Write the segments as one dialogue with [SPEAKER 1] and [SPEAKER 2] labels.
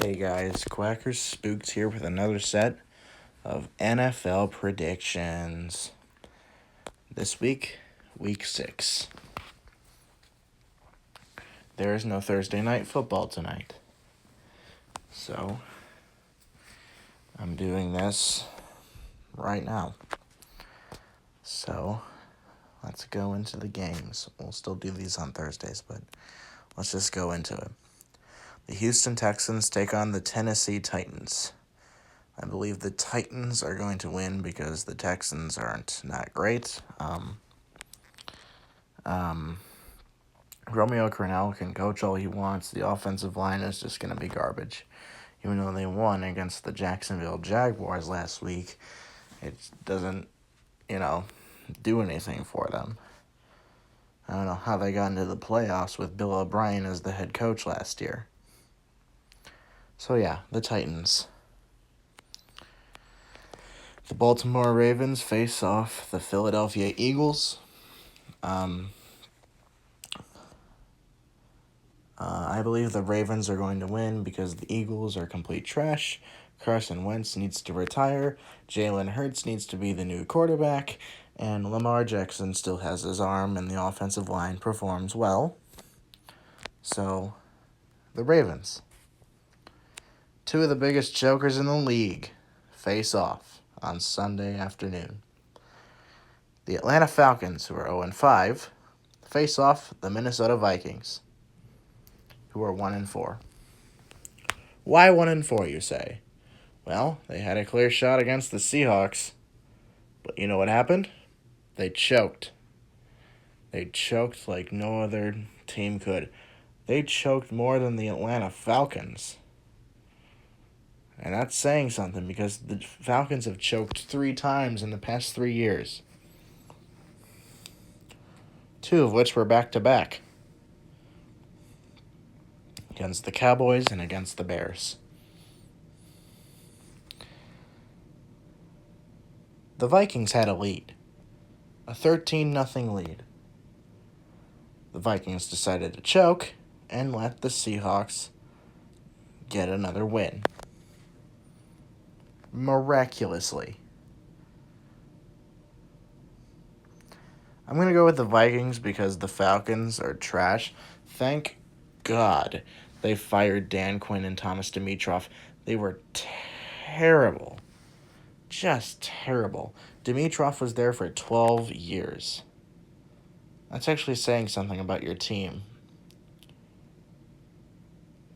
[SPEAKER 1] Hey guys, Quackers Spooked here with another set of NFL predictions. This week, week 6. There is no Thursday night football tonight. So, I'm doing this right now. So, let's go into the games. We'll still do these on Thursdays, but let's just go into it. The Houston Texans take on the Tennessee Titans. I believe the Titans are going to win because the Texans aren't not great. Romeo Crennel can coach all he wants. The offensive line is just going to be garbage. Even though they won against the Jacksonville Jaguars last week, it doesn't, do anything for them. I don't know how they got into the playoffs with Bill O'Brien as the head coach last year. So yeah, the Titans. The Baltimore Ravens face off the Philadelphia Eagles. I believe the Ravens are going to win because the Eagles are complete trash. Carson Wentz needs to retire. Jalen Hurts needs to be the new quarterback. And Lamar Jackson still has his arm and the offensive line performs well. So, the Ravens. Two of the biggest chokers in the league face off on Sunday afternoon. The Atlanta Falcons, who are 0-5, face off the Minnesota Vikings, who are 1-4. Why 1-4, you say? Well, they had a clear shot against the Seahawks, but you know what happened? They choked. They choked like no other team could. They choked more than the Atlanta Falcons. And that's saying something because the Falcons have choked 3 times in the past 3 years. 2 of which were back-to-back. Against the Cowboys and against the Bears. The Vikings had a lead. A 13-0 lead. The Vikings decided to choke and let the Seahawks get another win. Miraculously. I'm going to go with the Vikings because the Falcons are trash. Thank God they fired Dan Quinn and Thomas Dimitroff. They were terrible. Just terrible. Dimitroff was there for 12 years. That's actually saying something about your team.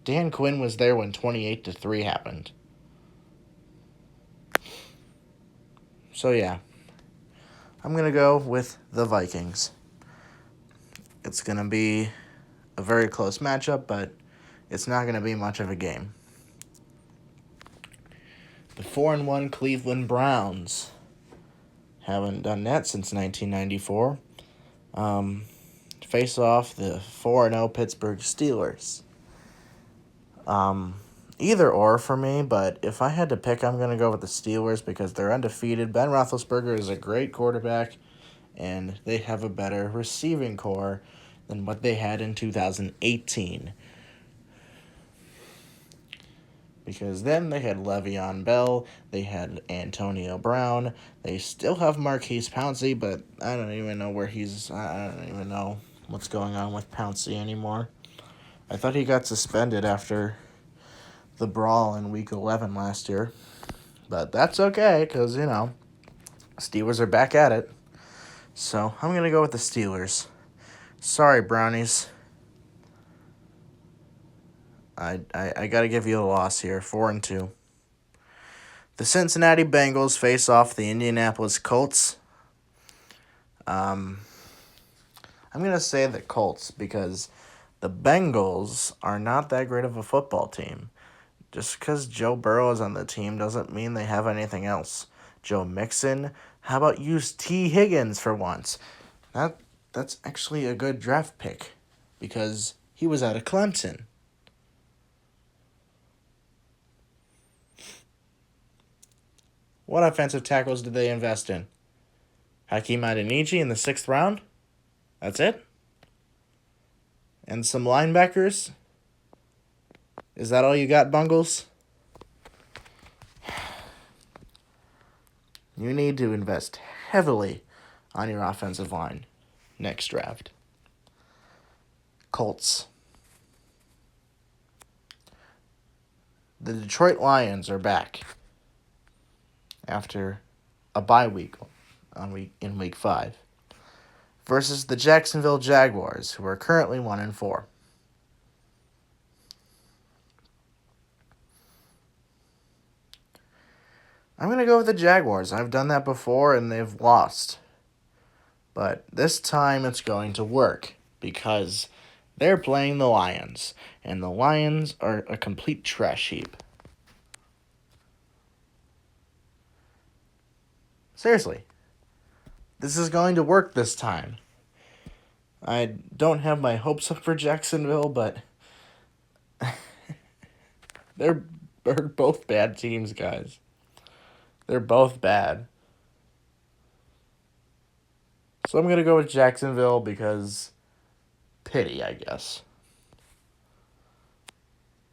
[SPEAKER 1] Dan Quinn was there when 28-3 happened. So yeah, I'm going to go with the Vikings. It's going to be a very close matchup, but it's not going to be much of a game. The 4-1 Cleveland Browns haven't done that since 1994. Face off the 4-0 Pittsburgh Steelers. Either or for me, but if I had to pick, I'm going to go with the Steelers because they're undefeated. Ben Roethlisberger is a great quarterback, and they have a better receiving core than what they had in 2018. Because then they had Le'Veon Bell, they had Antonio Brown, they still have Marquise Pouncey, but I don't even know where he's. I don't even know what's going on with Pouncey anymore. I thought he got suspended after the brawl in Week 11 last year. But that's okay, because, Steelers are back at it. So I'm going to go with the Steelers. Sorry, Brownies. I got to give you a loss here, 4-2. The Cincinnati Bengals face off the Indianapolis Colts. I'm going to say the Colts because the Bengals are not that great of a football team. Just because Joe Burrow is on the team doesn't mean they have anything else. Joe Mixon, how about use T. Higgins for once? That's actually a good draft pick because he was out of Clemson. What offensive tackles did they invest in? Hakeem Adeniji in the 6th round? That's it? And some linebackers? Is that all you got, Bungles? You need to invest heavily on your offensive line next draft. Colts. The Detroit Lions are back after a bye week in week 5 versus the Jacksonville Jaguars, who are currently 1-4. I'm going to go with the Jaguars. I've done that before and they've lost. But this time it's going to work because they're playing the Lions, and the Lions are a complete trash heap. Seriously. This is going to work this time. I don't have my hopes up for Jacksonville, but they're both bad teams, guys. They're both bad. So I'm going to go with Jacksonville because pity, I guess.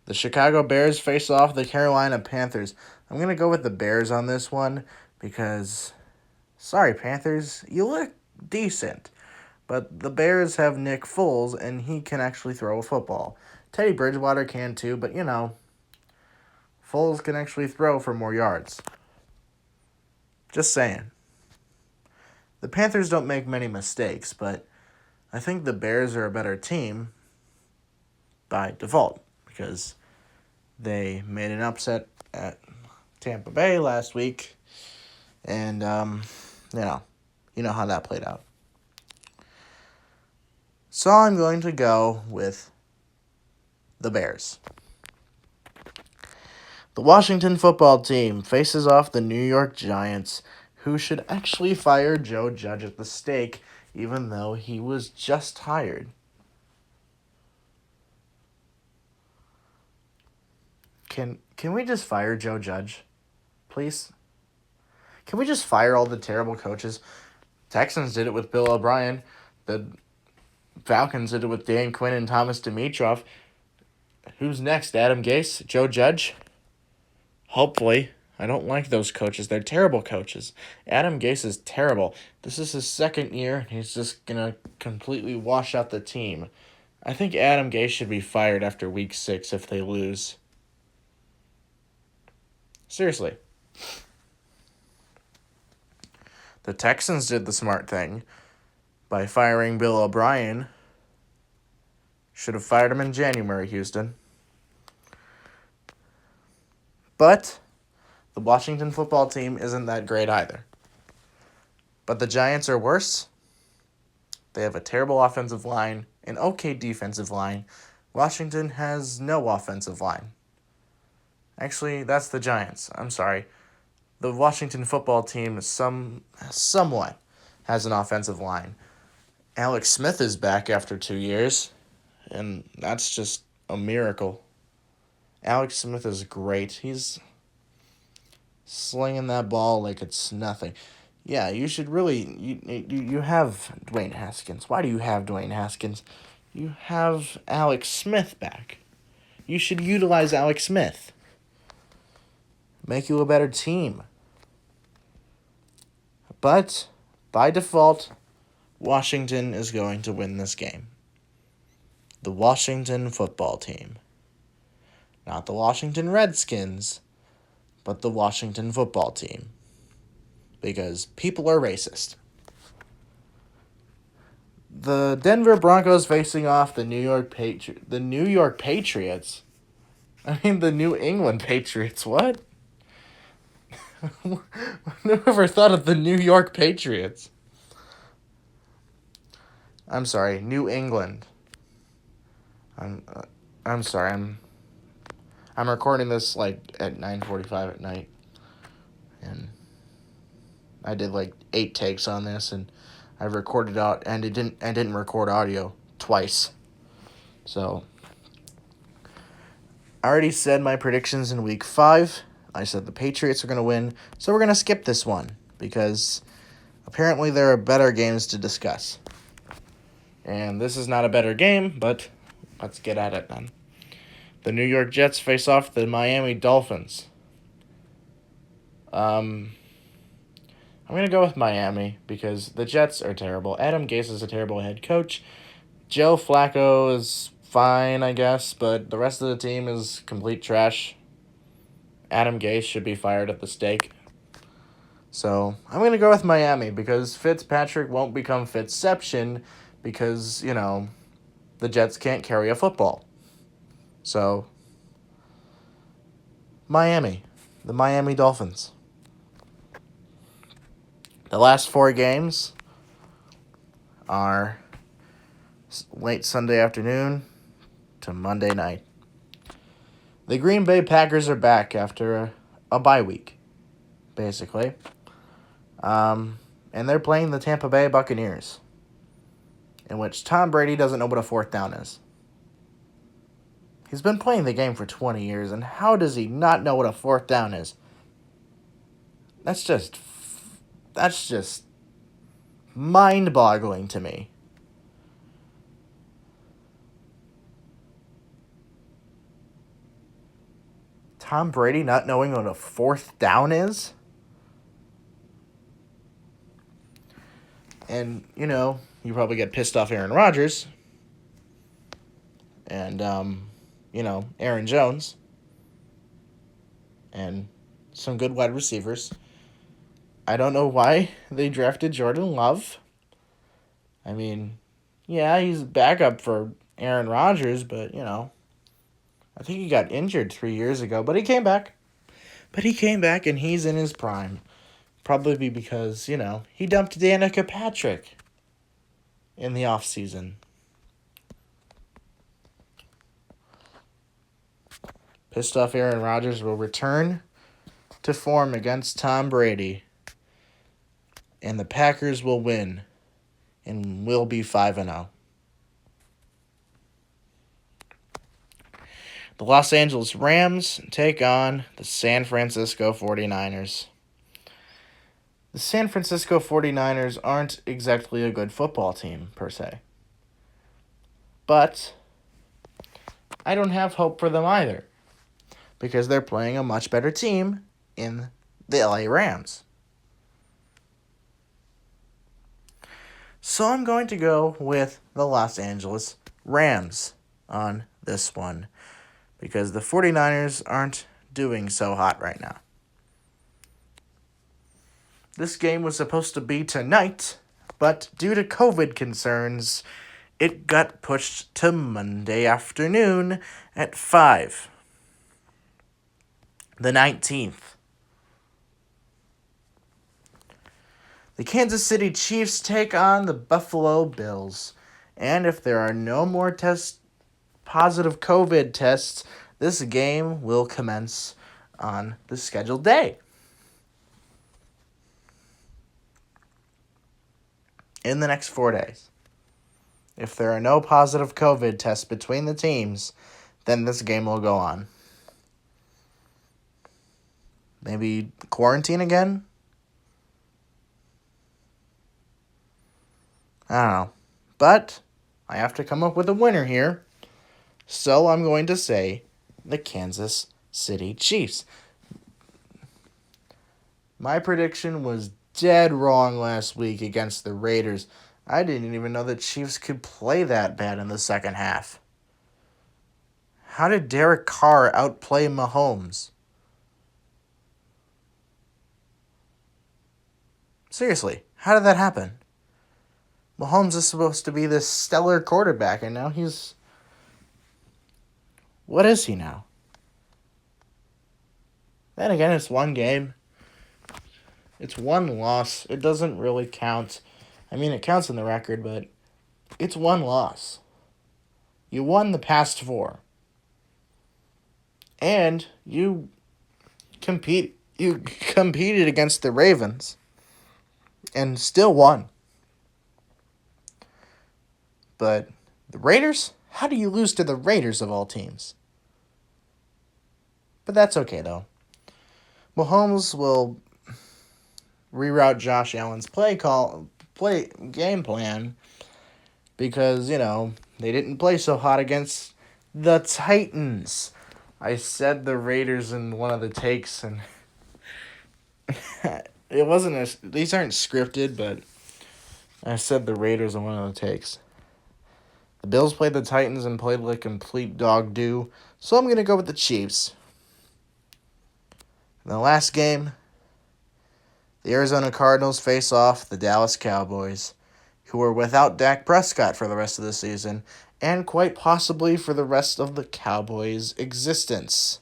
[SPEAKER 1] The Chicago Bears face off the Carolina Panthers. I'm going to go with the Bears on this one because, sorry, Panthers, you look decent. But the Bears have Nick Foles, and he can actually throw a football. Teddy Bridgewater can too, but Foles can actually throw for more yards. Just saying. The Panthers don't make many mistakes, but I think the Bears are a better team by default because they made an upset at Tampa Bay last week, and you know how that played out. So I'm going to go with the Bears. The Washington football team faces off the New York Giants, who should actually fire Joe Judge at the stake, even though he was just hired. Can we just fire Joe Judge, please? Can we just fire all the terrible coaches? Texans did it with Bill O'Brien. The Falcons did it with Dan Quinn and Thomas Dimitroff. Who's next? Adam Gase? Joe Judge? Hopefully. I don't like those coaches. They're terrible coaches. Adam Gase is terrible. This is his second year. He's just going to completely wash out the team. I think Adam Gase should be fired after week 6 if they lose. Seriously. The Texans did the smart thing by firing Bill O'Brien. Should have fired him in January, Houston. But the Washington football team isn't that great either. But the Giants are worse. They have a terrible offensive line, an okay defensive line. Washington has no offensive line. Actually, that's the Giants. I'm sorry. The Washington football team somewhat has an offensive line. Alex Smith is back after 2 years, and that's just a miracle. Alex Smith is great. He's slinging that ball like it's nothing. Yeah, you should really... You have Dwayne Haskins. Why do you have Dwayne Haskins? You have Alex Smith back. You should utilize Alex Smith. Make you a better team. But, by default, Washington is going to win this game. The Washington football team. Not the Washington Redskins, but the Washington football team. Because people are racist. The Denver Broncos facing off the New York Patriots. The New England Patriots. What? Whoever thought of the New York Patriots? I'm sorry, New England. I'm sorry. I'm recording this at 9:45 at night, and I did 8 takes on this, and I recorded out, and I didn't record audio twice. So I already said my predictions in week 5. I said the Patriots are going to win, so we're going to skip this one because apparently there are better games to discuss. And this is not a better game, but let's get at it then. The New York Jets face off the Miami Dolphins. I'm going to go with Miami because the Jets are terrible. Adam Gase is a terrible head coach. Joe Flacco is fine, I guess, but the rest of the team is complete trash. Adam Gase should be fired at the stake. So I'm going to go with Miami because Fitzpatrick won't become Fitzception because, the Jets can't carry a football. So, Miami. The Miami Dolphins. The last 4 games are late Sunday afternoon to Monday night. The Green Bay Packers are back after a bye week, basically. And they're playing the Tampa Bay Buccaneers, in which Tom Brady doesn't know what a fourth down is. He's been playing the game for 20 years, and how does he not know what a fourth down is? That's just mind-boggling to me. Tom Brady not knowing what a fourth down is? And, you probably get pissed off Aaron Rodgers and, Aaron Jones and some good wide receivers. I don't know why they drafted Jordan Love. I mean, yeah, he's backup for Aaron Rodgers, but, I think he got injured 3 years ago, but he came back. And he's in his prime. Probably because, he dumped Danica Patrick in the offseason. Pissed off Aaron Rodgers will return to form against Tom Brady. And the Packers will win and will be 5-0. The Los Angeles Rams take on the San Francisco 49ers. The San Francisco 49ers aren't exactly a good football team, per se. But I don't have hope for them either, because they're playing a much better team in the LA Rams. So I'm going to go with the Los Angeles Rams on this one, because the 49ers aren't doing so hot right now. This game was supposed to be tonight, but due to COVID concerns, it got pushed to Monday afternoon at 5. The 19th. The Kansas City Chiefs take on the Buffalo Bills. And if there are no more positive COVID tests, this game will commence on the scheduled day. In the next 4 days. If there are no positive COVID tests between the teams, then this game will go on. Maybe quarantine again? I don't know. But I have to come up with a winner here. So I'm going to say the Kansas City Chiefs. My prediction was dead wrong last week against the Raiders. I didn't even know the Chiefs could play that bad in the second half. How did Derek Carr outplay Mahomes? Seriously, how did that happen? Mahomes is supposed to be this stellar quarterback, and now he's... What is he now? Then again, it's one game. It's one loss. It doesn't really count. I mean, it counts in the record, but it's one loss. You won the past 4. And you competed against the Ravens and still won. But the Raiders? How do you lose to the Raiders of all teams? But that's okay, though. Mahomes will reroute Josh Allen's game plan because, they didn't play so hot against The Titans. I said the Raiders in one of the takes, and it wasn't these aren't scripted, but I said the Raiders in one of the takes. The Bills played the Titans and played like complete dog do, so I'm going to go with the Chiefs. In the last game, the Arizona Cardinals face off the Dallas Cowboys, who are without Dak Prescott for the rest of the season, and quite possibly for the rest of the Cowboys' existence.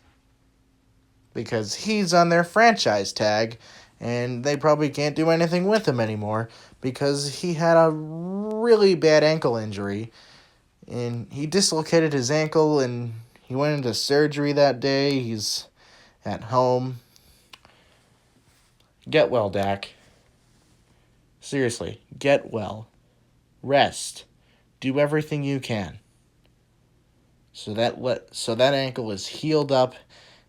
[SPEAKER 1] Because he's on their franchise tag, and they probably can't do anything with him anymore because he had a really bad ankle injury. And he dislocated his ankle, and he went into surgery that day. He's at home. Get well, Dak. Seriously, get well. Rest. Do everything you can. So that ankle is healed up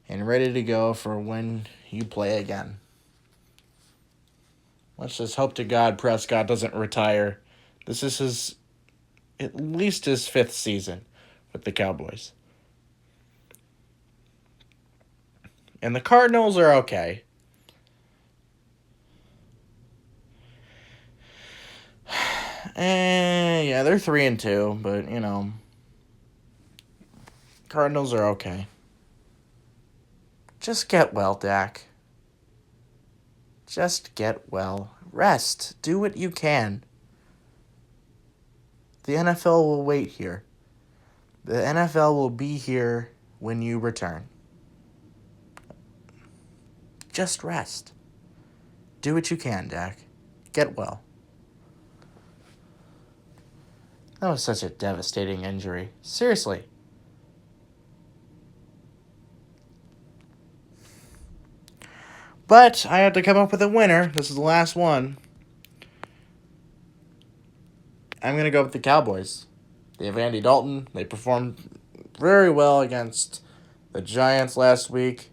[SPEAKER 1] and ready to go for when you play again. Let's just hope to God Prescott doesn't retire. This is at least his 5th season with the Cowboys. And the Cardinals are okay. Yeah, they're 3-2, but Cardinals are okay. Just get well, Dak. Just get well. Rest. Do what you can. The NFL will wait here. The NFL will be here when you return. Just rest. Do what you can, Dak. Get well. That was such a devastating injury. Seriously. But I have to come up with a winner. This is the last one. I'm going to go with the Cowboys. They have Andy Dalton. They performed very well against the Giants last week.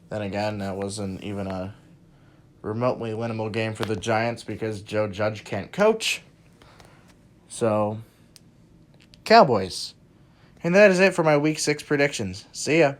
[SPEAKER 1] Then again, that wasn't even a remotely winnable game for the Giants because Joe Judge can't coach. So, Cowboys. And that is it for my Week 6 predictions. See ya.